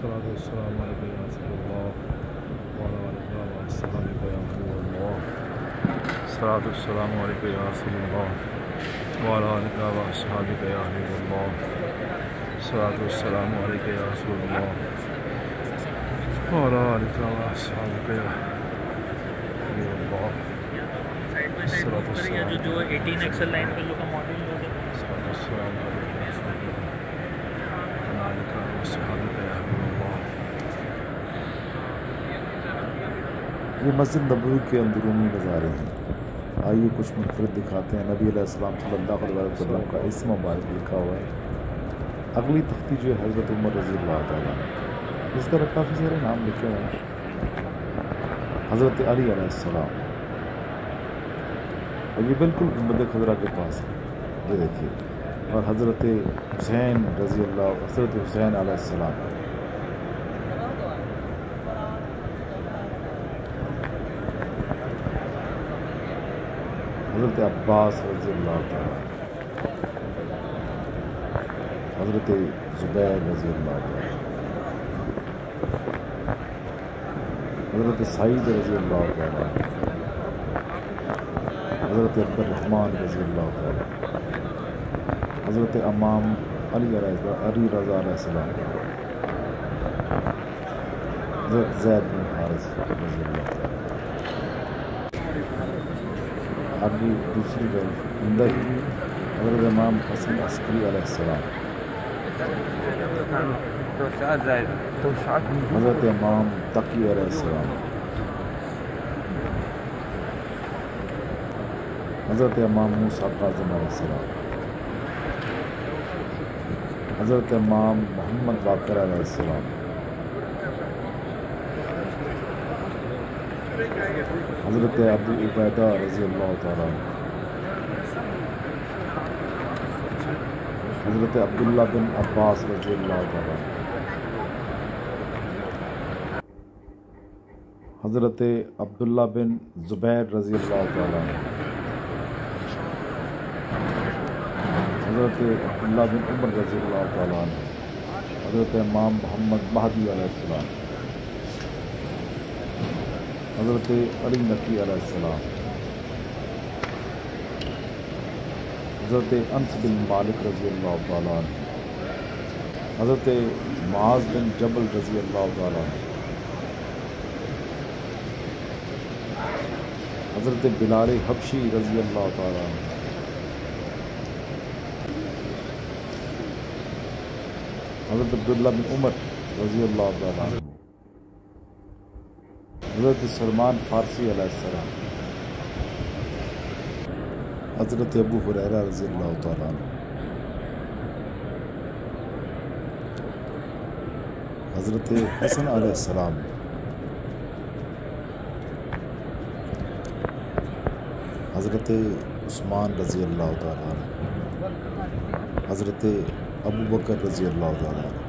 الصلاة والسلام عليك يا رسول الله وعلى آلك وأصحابك يا حبيب الله. الصلاة والسلام عليك يا رسول الله وعلى آلك وأصحابك يا حبيب الله. الصلاة والسلام عليك يا رسول الله وعلى آلك وأصحابك يا حبيب الله. الصلاة والسلام جو 18 XL لائن پہ لوگ کا ماڈل ہے. الصلاة والسلام عليك يا رسول الله وعلى آلك وأصحابك يا حبيب الله. یہ مسجد نبوی کے اندرونی نظارے ہیں. آئیے کچھ منفرد دکھاتے ہیں. نبی علیہ السلام صلی اللہ علیہ وسلم کا اسم مبارک لکھا ہوا ہے. اگلی تختی جو ہے حضرت عمر رضی اللہ تعالیٰ عنہ. اس طرح کافی سارے نام لکھے ہوئے ہیں. حضرت علی علیہ السلام، اور یہ بالکل گنبد خضرا کے پاس ہے، یہ دیکھیے. اور حضرت حسین رضی اللہ، حضرت حسین علیہ السلام. حضرت عباس رضی اللہ تعالیٰ، حضرت زبیر رضی اللہ تعالیٰ، حضرت سعید رضی اللہ تعالیٰ، حضرت عبد الرحمن رضی اللہ تعالیٰ، حضرت امام علی رضا علیہ السلام، حضرت زید بن حارث رضی اللہ تعالیٰ. آگے دوسری طرف اندر حضرت امام حسن عسکری علیہ السلام، حضرت امام تقی علیہ السلام، حضرت امام موسیٰ کاظم علیہ السلام، حضرت امام محمد باقر علیہ السلام، حضرت ابو عبیدہ رضی اللہ تعالیٰ عنہ، حضرت عبداللہ بن عباس رضی اللہ تعالیٰ عنہ، حضرت عبداللہ بن زبیر رضی اللہ تعالیٰ عنہ، حضرت عبداللہ بن عمر رضی اللہ تعالیٰ عنہ، حضرت امام محمد مہدی علیہ السلام، حضرت علی نقی علیہ السلام، حضرت انس بن مالک رضی اللہ تعالیٰ عنہ، حضرت معاذ بن جبل رضی اللہ تعالیٰ عنہ، حضرت بلال حبشی رضی اللہ تعالیٰ عنہ، حضرت عبداللہ بن عمر رضی اللہ تعالیٰ عنہ، حضرت سلمان فارسی علیہ السلام، حضرت ابو ہریرہ رضی اللہ تعالیٰ عنہ، حضرت حسن علیہ السلام، حضرت عثمان رضی اللہ تعالیٰ عنہ، حضرت ابو بکر رضی اللہ تعالیٰ عنہ،